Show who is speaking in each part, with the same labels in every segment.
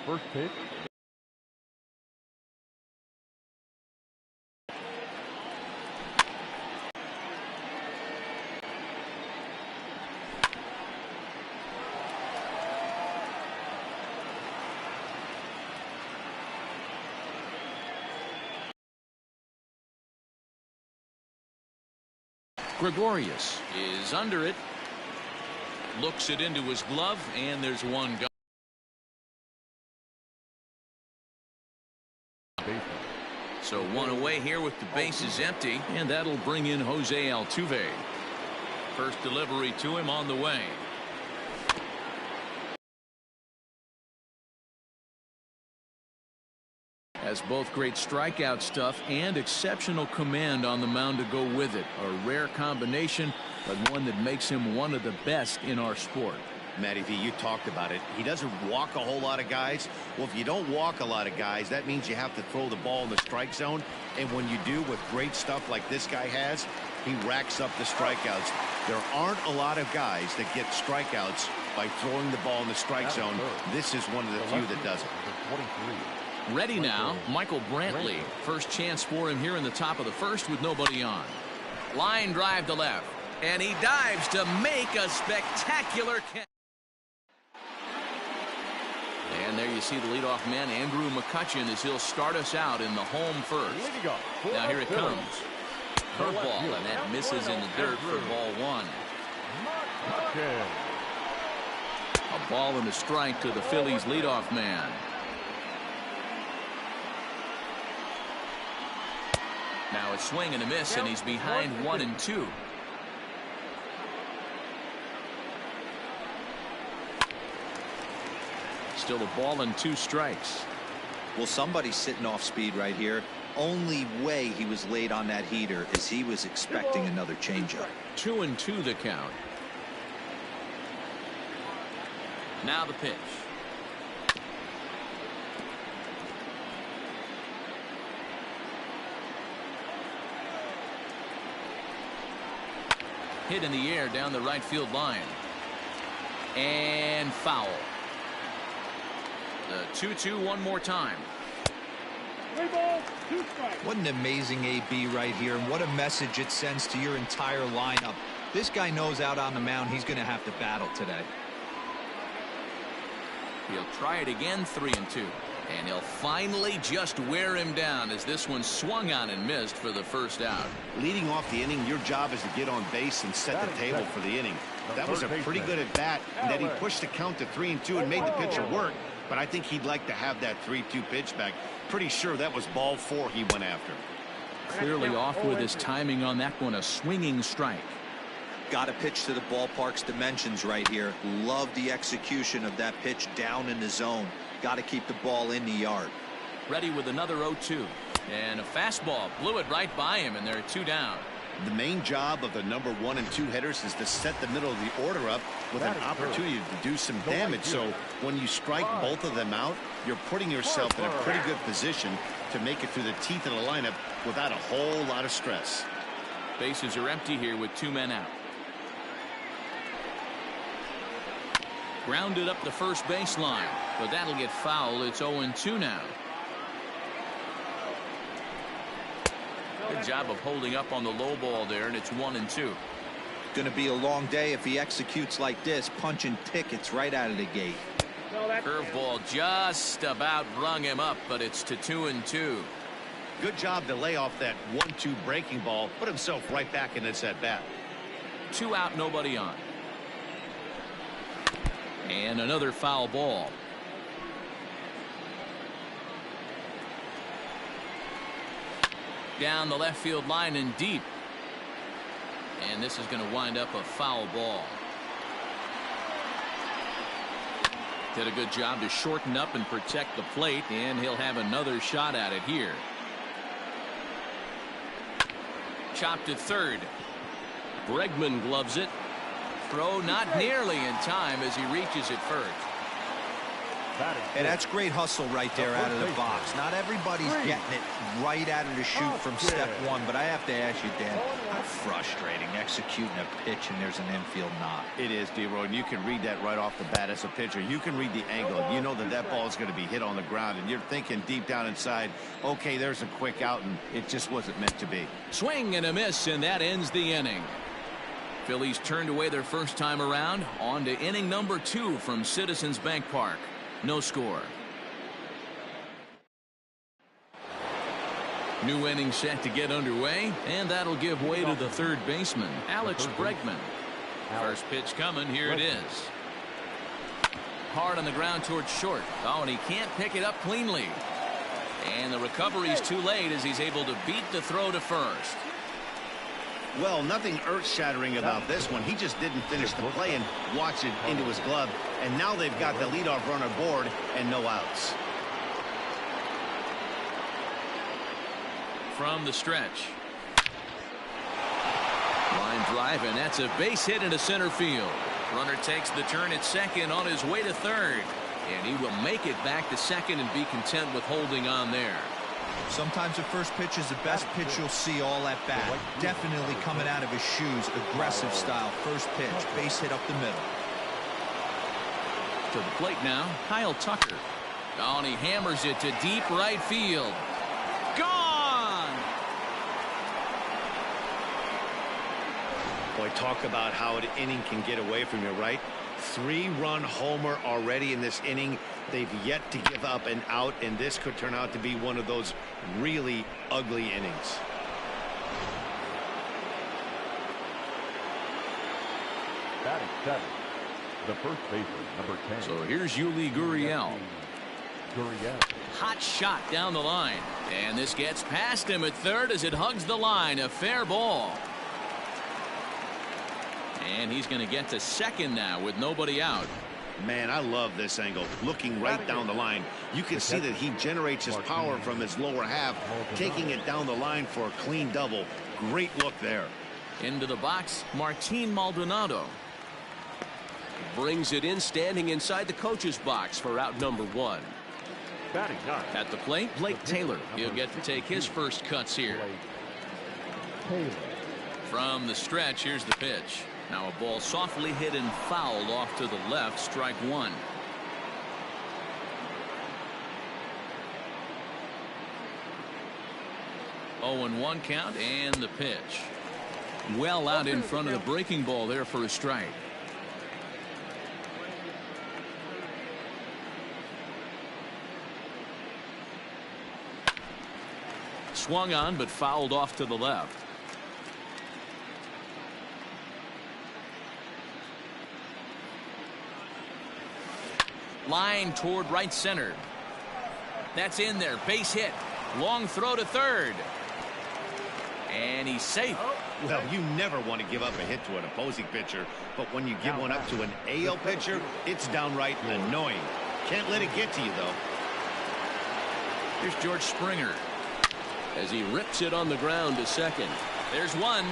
Speaker 1: first pitch.
Speaker 2: Gregorius is under it. Looks it into his glove, and there's one gone. So one away here with the bases empty, and that'll bring in Jose Altuve. First delivery to him on the way. Has both great strikeout stuff and exceptional command on the mound to go with it. A rare combination, but one that makes him one of the best in our sport.
Speaker 3: Matty V, you talked about it. He doesn't walk a whole lot of guys. Well, if you don't walk a lot of guys, that means you have to throw the ball in the strike zone. And when you do, with great stuff like this guy has, he racks up the strikeouts. There aren't a lot of guys that get strikeouts by throwing the ball in the strike zone. This is one of the few that does it.
Speaker 2: Ready now, Michael Brantley. First chance for him here in the top of the first with nobody on. Line drive to left, and he dives to make a spectacular catch. And there you see the leadoff man, Andrew McCutchen, as he'll start us out in the home first. Now here it comes. Curveball, and that misses in the dirt for ball one. A ball and a strike to the Phillies leadoff man. Now a swing and a miss, and he's behind 1-2. Still a ball and 2 strikes.
Speaker 4: Well, somebody's sitting off speed right here. Only way he was late on that heater is he was expecting another changeup.
Speaker 2: 2-2 the count. Now the pitch. Hit in the air down the right field line. And foul. The 2-2 one more time.
Speaker 1: 3 balls, 2 strikes.
Speaker 4: What an amazing AB right here, and what a message it sends to your entire lineup. This guy knows out on the mound he's going to have to battle today.
Speaker 2: He'll try it again, 3-2. And he'll finally just wear him down as this one swung on and missed for the first out.
Speaker 3: Leading off the inning, your job is to get on base and set the table for the inning. That was a pretty good at bat, and that he pushed the count to 3-2 and made the pitcher work. But I think he'd like to have that 3-2 pitch back. Pretty sure that was ball 4 he went after.
Speaker 2: Clearly off with his timing on that one, a swinging strike.
Speaker 4: Got to pitch to the ballpark's dimensions right here. Love the execution of that pitch down in the zone. Got to keep the ball in the yard.
Speaker 2: Ready with another 0-2. And a fastball blew it right by him, and they're 2 down.
Speaker 3: The main job of the number 1 and 2 hitters is to set the middle of the order up with an opportunity to do some damage. So when you strike both of them out, you're putting yourself in a pretty good position to make it through the teeth of the lineup without a whole lot of stress.
Speaker 2: Bases are empty here with 2 men out. Grounded up the first baseline, but that'll get foul. It's 0-2 now. Good job of holding up on the low ball there, and it's 1-2.
Speaker 4: Going to be a long day if he executes like this, punching tickets right out of the gate.
Speaker 2: Curveball just about rung him up, but it's to 2-2.
Speaker 3: Good job to lay off that 1-2 breaking ball, put himself right back in this at bat.
Speaker 2: 2 out, nobody on. And another foul ball. Down the left field line and deep. And this is going to wind up a foul ball. Did a good job to shorten up and protect the plate, and he'll have another shot at it here. Chopped to third. Bregman gloves it. Throw not nearly in time as he reaches it first.
Speaker 4: And that's great hustle right there out of the box. Not everybody's getting it right out of the chute from step one, but I have to ask you, Dan, how frustrating executing a pitch and there's an infield knock.
Speaker 3: It is, D-Roy, and you can read that right off the bat as a pitcher. You can read the angle. You know that that ball is going to be hit on the ground, and you're thinking deep down inside, okay, there's a quick out, and it just wasn't meant to be.
Speaker 2: Swing and a miss, and that ends the inning. Phillies turned away their first time around. On to inning number 2 from Citizens Bank Park. No score. New inning set to get underway, and that'll give way to the third baseman, Alex Bregman. First pitch coming. Here it is. Hard on the ground towards short. Oh, and he can't pick it up cleanly. And the recovery's too late as he's able to beat the throw to first.
Speaker 3: Well, nothing earth-shattering about this one. He just didn't finish the play and watch it into his glove. And now they've got the leadoff runner aboard and no outs.
Speaker 2: From the stretch. Line drive, and that's a base hit into center field. Runner takes the turn at second on his way to third. And he will make it back to second and be content with holding on there.
Speaker 4: Sometimes the first pitch is the best pitch you'll see all at bat. Definitely coming out of his shoes. Aggressive style. First pitch. Base hit up the middle.
Speaker 2: To the plate now, Kyle Tucker. Oh, and he hammers it to deep right field. Gone!
Speaker 3: Boy, talk about how an inning can get away from you, right? 3-run homer already in this inning. They've yet to give up an out, and this could turn out to be one of those really ugly innings.
Speaker 1: Batting 7, the first baseman, number 10.
Speaker 2: So here's Yuli Gurriel. Hot shot down the line. And this gets past him at third as it hugs the line. A fair ball. And he's going to get to second now with nobody out.
Speaker 3: Man, I love this angle. Looking right down the line. You can see that he generates his power from his lower half, taking it down the line for a clean double. Great look there.
Speaker 2: Into the box, Martin Maldonado.
Speaker 5: Brings it in, standing inside the coach's box for out number 1.
Speaker 1: Batting 9.
Speaker 2: At the plate, Blake Taylor. He'll get to take his first cuts here. From the stretch, here's the pitch. Now a ball softly hit and fouled off to the left. Strike 1. Oh, and 1 count, and the pitch. Well out in front of the breaking ball there for a strike. Swung on, but fouled off to the left. Line toward right center. That's in there. Base hit. Long throw to third. And he's safe.
Speaker 3: Well, you never want to give up a hit to an opposing pitcher, but when you give one up to an AL pitcher, it's downright annoying. Can't let it get to you, though.
Speaker 2: Here's George Springer as he rips it on the ground to second. There's one.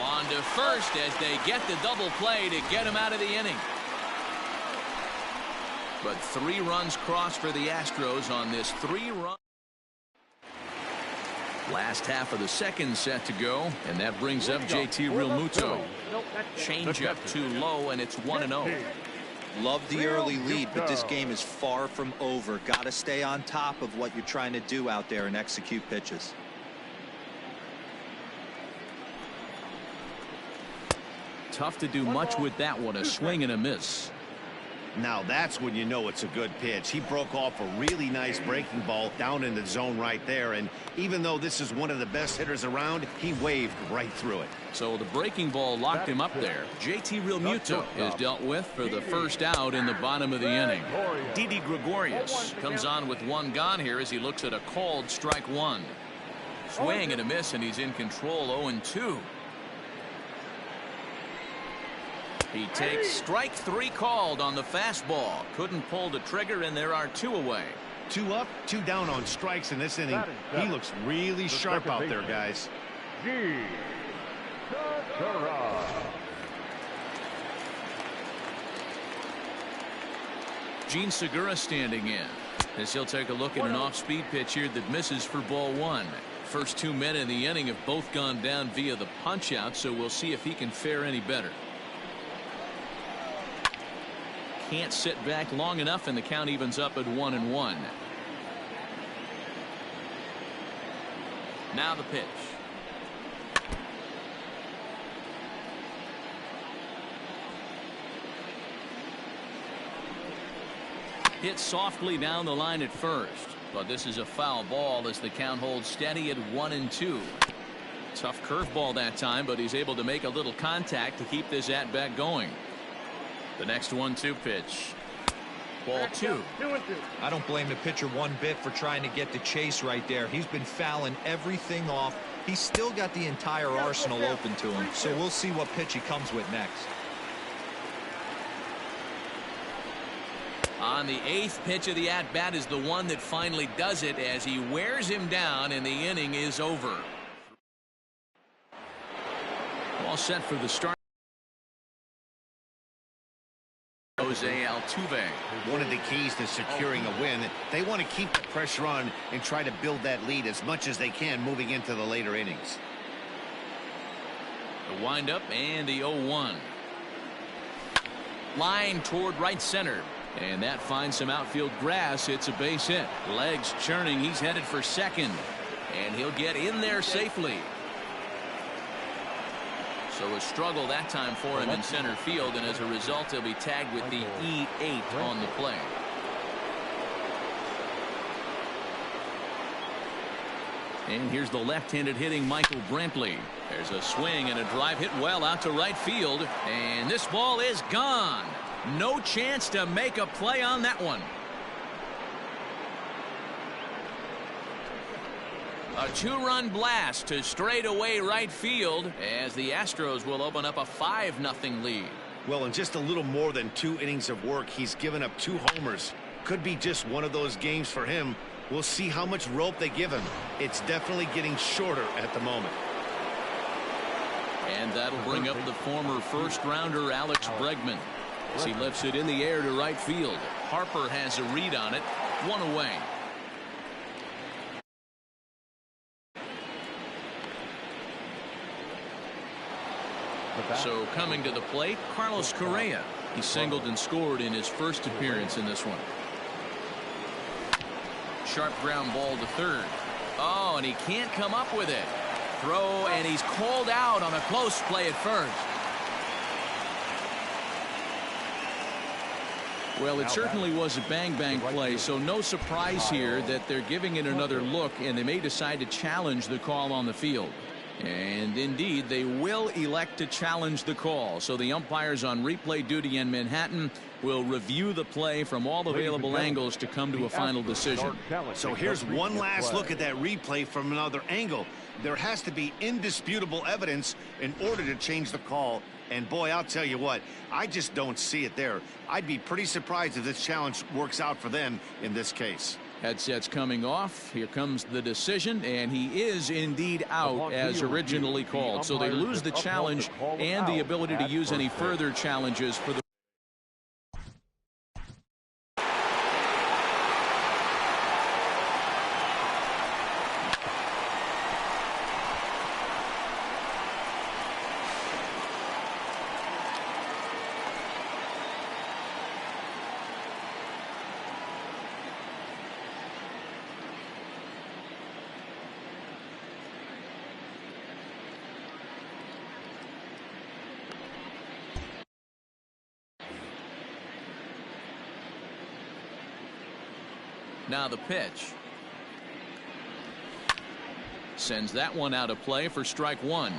Speaker 2: On to first as they get the double play to get him out of the inning. But 3 runs crossed for the Astros on this 3-run. Last half of the second set to go, and that brings up JT Realmuto. Changeup too low, and it's 1-0.
Speaker 4: Love the early lead, but this game is far from over. Got to stay on top of what you're trying to do out there and execute pitches.
Speaker 2: Tough to do much with that one. A swing and a miss.
Speaker 3: Now that's when you know it's a good pitch. He broke off a really nice breaking ball down in the zone right there, and even though this is one of the best hitters around, he waved right through it.
Speaker 2: So the breaking ball locked him up there. JT Realmuto is dealt with for the first out in the bottom of the inning. Didi Gregorius comes on with 1 gone here as he looks at a called strike 1. Swing and a miss, and he's in control. 0-2. He takes strike 3 called on the fastball. Couldn't pull the trigger, and there are 2 away.
Speaker 3: 2 up, 2 down on strikes in this inning. He looks really sharp out there, guys.
Speaker 2: Gene Segura standing in, as he'll take a look at an off-speed pitch here that misses for ball one. First 2 men in the inning have both gone down via the punch-out, so we'll see if he can fare any better. Can't sit back long enough, and the count evens up at 1-1. Now the pitch. Hit softly down the line at first, but this is a foul ball as the count holds steady at 1-2. Tough curveball that time, but he's able to make a little contact to keep this at-bat going. The next 1-2 pitch. Ball two.
Speaker 4: I don't blame the pitcher one bit for trying to get the chase right there. He's been fouling everything off. He's still got the entire arsenal open to him, so we'll see what pitch he comes with next.
Speaker 2: On the 8th pitch of the at-bat is the one that finally does it as he wears him down and the inning is over. All set for the start. Jose Altuve.
Speaker 3: One of the keys to securing a win, they want to keep the pressure on and try to build that lead as much as they can moving into the later innings.
Speaker 2: The windup and the 0-1. Line toward right center. And that finds some outfield grass. It's a base hit. Legs churning. He's headed for second. And he'll get in there safely. So a struggle that time for him in center field. And as a result, he'll be tagged with the E8 on the play. And here's the left-handed hitting Michael Brantley. There's a swing and a drive hit well out to right field. And this ball is gone. No chance to make a play on that one. A 2-run blast to straightaway right field as the Astros will open up a 5-0 lead.
Speaker 3: Well, in just a little more than 2 innings of work, he's given up 2 homers. Could be just one of those games for him. We'll see how much rope they give him. It's definitely getting shorter at the moment.
Speaker 2: And that'll bring up the former first-rounder Alex Bregman. As he lifts it in the air to right field. Harper has a read on it. 1 away. So coming to the plate, Carlos Correa. He singled and scored in his first appearance in this one. Sharp ground ball to third. Oh, and he can't come up with it. Throw, and he's called out on a close play at first. Well, it certainly was a bang-bang play, so no surprise here that they're giving it another look, and they may decide to challenge the call on the field. And indeed, they will elect to challenge the call. So the umpires on replay duty in Manhattan will review the play from all available angles to come to a final decision.
Speaker 3: So here's one last look at that replay from another angle. There has to be indisputable evidence in order to change the call. And boy, I'll tell you what, I just don't see it there. I'd be pretty surprised if this challenge works out for them in this case.
Speaker 2: Headsets coming off. Here comes the decision, and he is indeed out as originally called. So they lose the challenge and the ability to use any further challenges for the Now the pitch. Sends that one out of play for strike one.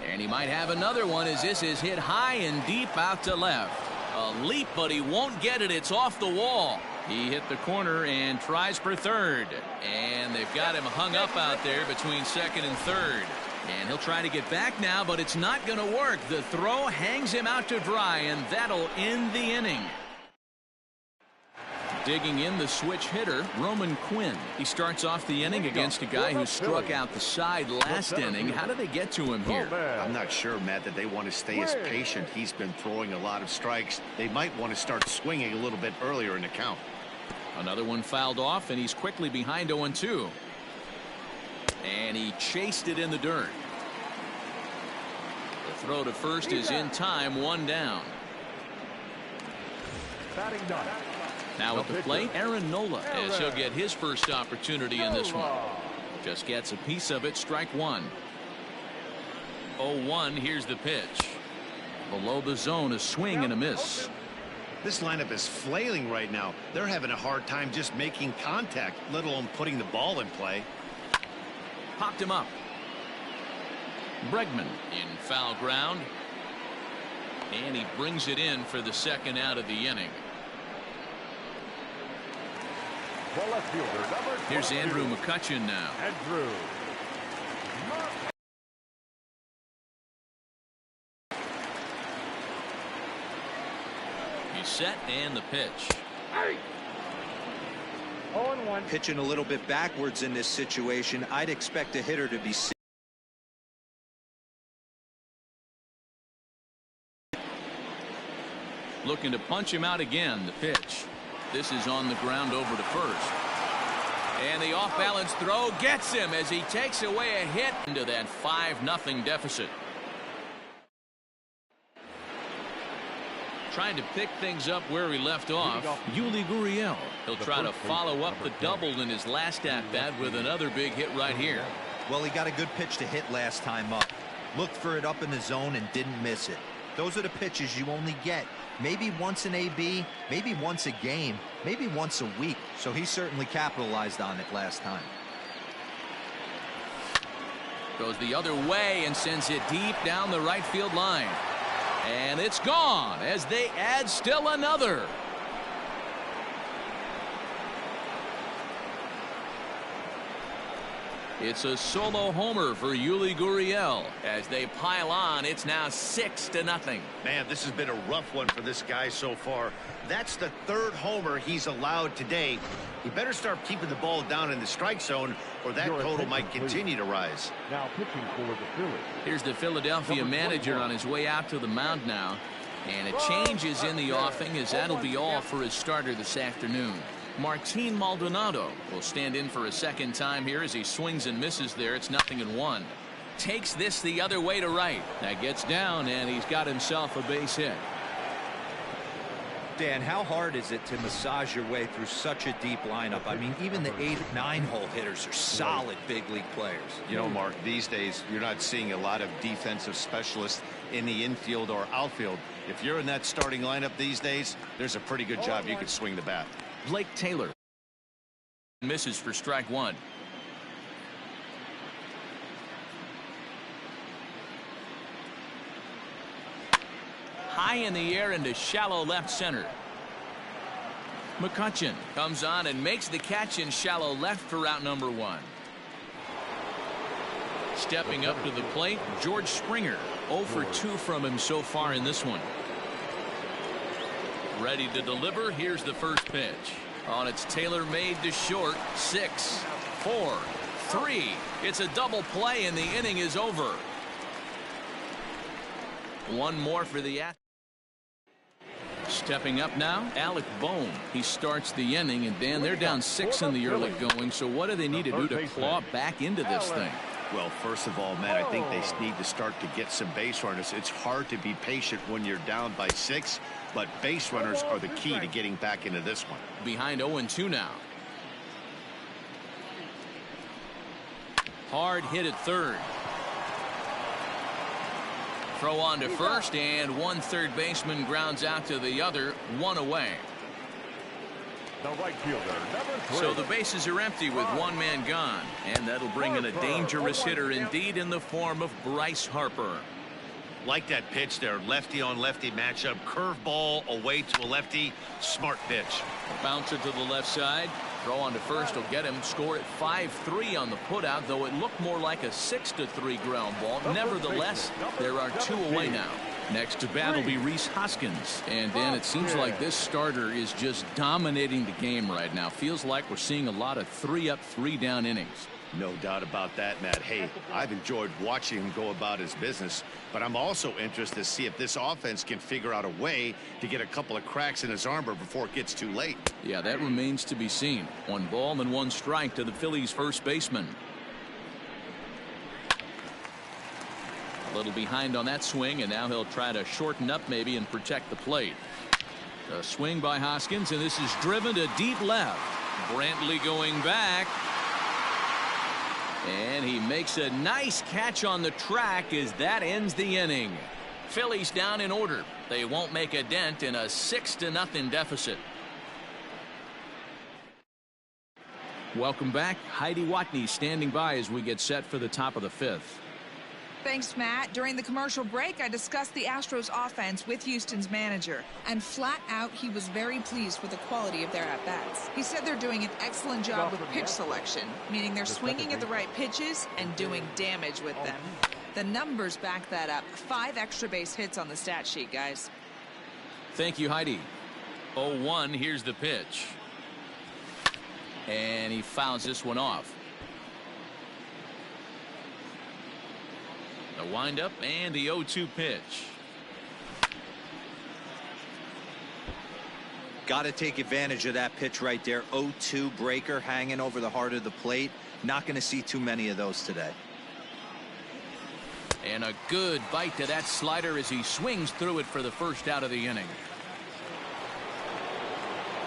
Speaker 2: And he might have another one as this is hit high and deep out to left. A leap, but he won't get it. It's off the wall. He hit the corner and tries for third. And they've got him hung up out there between second and third. And he'll try to get back now, but it's not going to work. The throw hangs him out to dry, and that'll end the inning. Digging in the switch hitter, Roman Quinn. He starts off the inning against a guy who struck out the side last inning. How do they get to him here?
Speaker 3: I'm not sure, Matt, that they want to stay as patient. He's been throwing a lot of strikes. They might want to start swinging a little bit earlier in the count.
Speaker 2: Another one fouled off, and he's quickly behind 0-2. And he chased it in the dirt. The throw to first is in time, one down.
Speaker 1: Batting done.
Speaker 2: Now at the plate, Aaron Nola, as he'll get his first opportunity in this one. Just gets a piece of it, strike one. 0-1, here's the pitch. Below the zone, a swing and a miss.
Speaker 3: This lineup is flailing right now. They're having a hard time just making contact, let alone putting the ball in play.
Speaker 2: Popped him up. Bregman in foul ground. And he brings it in for the second out of the inning.
Speaker 1: The left fielder, number 22.
Speaker 2: Here's Andrew McCutchen now.
Speaker 1: Andrew.
Speaker 2: He's set and the pitch.
Speaker 4: 0-1. Pitching a little bit backwards in this situation. I'd expect a hitter to be
Speaker 2: looking to punch him out again. The pitch. This is on the ground over to first. And the off-balance throw gets him as he takes away a hit into that 5-0 deficit. Trying to pick things up where he left off, Yuli Gurriel. He'll try to follow up the double in his last at-bat with another big hit right here.
Speaker 4: Well, he got a good pitch to hit last time up. Looked for it up in the zone and didn't miss it. Those are the pitches you only get maybe once in AB, maybe once a game, maybe once a week. So he certainly capitalized on it last time.
Speaker 2: Goes the other way and sends it deep down the right field line. And it's gone as they add still another. It's a solo homer for Yuli Gurriel. As they pile on, it's now 6-0.
Speaker 3: Man, this has been a rough one for this guy so far. That's the third homer he's allowed today. He better start keeping the ball down in the strike zone, or that total might continue to rise.
Speaker 1: Now pitching for the Phillies.
Speaker 2: Here's the Philadelphia manager on his way out to the mound now. And a change is in the offing, as that'll be all for his starter this afternoon. Martin Maldonado will stand in for a second time here as he swings and misses there. It's 0-1. Takes this the other way to right. That gets down, and he's got himself a base hit.
Speaker 4: Dan, how hard is it to massage your way through such a deep lineup? I mean, even the 8-9-hole hitters are solid big league players.
Speaker 3: You know, Mark, these days you're not seeing a lot of defensive specialists in the infield or outfield. If you're in that starting lineup these days, there's a pretty good job you could swing the bat.
Speaker 2: Blake Taylor misses for strike one. High in the air into shallow left center. McCutchen comes on and makes the catch in shallow left for out number one. Stepping up to the plate, George Springer. 0 for 2 from him so far in this one. Ready to deliver. Here's the first pitch. On its Taylor made to short. 6, 4, 3. It's a double play and the inning is over. One more for the Astros. Stepping up now, Alec Bohm. He starts the inning, and Dan, they're down 6 in the early going. So what do they need to do to claw back into this thing?
Speaker 3: Well, first of all, Matt, I think they need to start to get some base runners. It's hard to be patient when you're down by 6, but base runners are the key to getting back into this one.
Speaker 2: Behind 0-2 now. Hard hit at third. Throw on to first, and one third baseman grounds out to the other, one away.
Speaker 1: The right fielder, number 3.
Speaker 2: So the bases are empty with one man gone, and that'll bring in a dangerous hitter indeed in the form of Bryce Harper.
Speaker 3: Like that pitch there, lefty on lefty matchup, curveball away to a lefty, smart pitch.
Speaker 2: Bouncer to the left side. Throw on to first will get him. Score at 5-3 on the putout, though it looked more like a 6-3 ground ball. Nevertheless, there are 2 away now. Next to bat will be Rhys Hoskins. And Dan, it seems like this starter is just dominating the game right now. Feels like we're seeing a lot of 3-up, 3-down innings.
Speaker 3: No doubt about that, Matt. Hey, I've enjoyed watching him go about his business, but I'm also interested to see if this offense can figure out a way to get a couple of cracks in his armor before it gets too late.
Speaker 2: Yeah, that remains to be seen. 1 ball and 1 strike to the Phillies first baseman. A little behind on that swing, and now he'll try to shorten up maybe and protect the plate. A swing by Hoskins, and this is driven to deep left. Brantley going back. And he makes a nice catch on the track as that ends the inning. Phillies down in order. They won't make a dent in a 6-0 deficit. Welcome back. Heidi Watney standing by as we get set for the top of the 5th.
Speaker 6: Thanks, Matt. During the commercial break, I discussed the Astros offense with Houston's manager, and flat out, he was very pleased with the quality of their at-bats. He said they're doing an excellent job with pitch selection, meaning they're swinging at the right pitches and doing damage with them. The numbers back that up. 5 extra base hits on the stat sheet, guys.
Speaker 2: Thank you, Heidi. 0-1, here's the pitch. And he fouls this one off. The windup and the 0-2 pitch.
Speaker 4: Got to take advantage of that pitch right there. 0-2 breaker hanging over the heart of the plate. Not going to see too many of those today.
Speaker 2: And a good bite to that slider as he swings through it for the first out of the inning.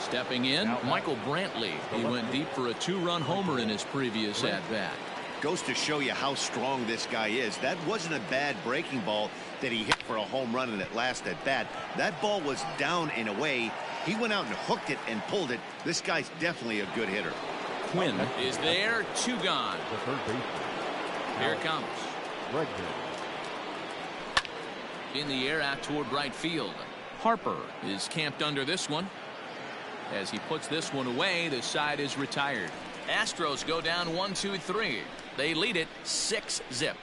Speaker 2: Stepping in, Michael Brantley. He went deep for a 2-run homer in his previous at-bat.
Speaker 3: Goes to show you how strong this guy is. That wasn't a bad breaking ball that he hit for a home run in that last at bat. That ball was down and away. He went out and hooked it and pulled it. This guy's definitely a good hitter.
Speaker 2: Quinn is there. 2 gone.
Speaker 1: The third baseman.
Speaker 2: Here it comes.
Speaker 1: Bregman.
Speaker 2: In the air out toward right field. Harper is camped under this one. As he puts this one away, the side is retired. Astros go down 1-2-3. They lead it 6-0.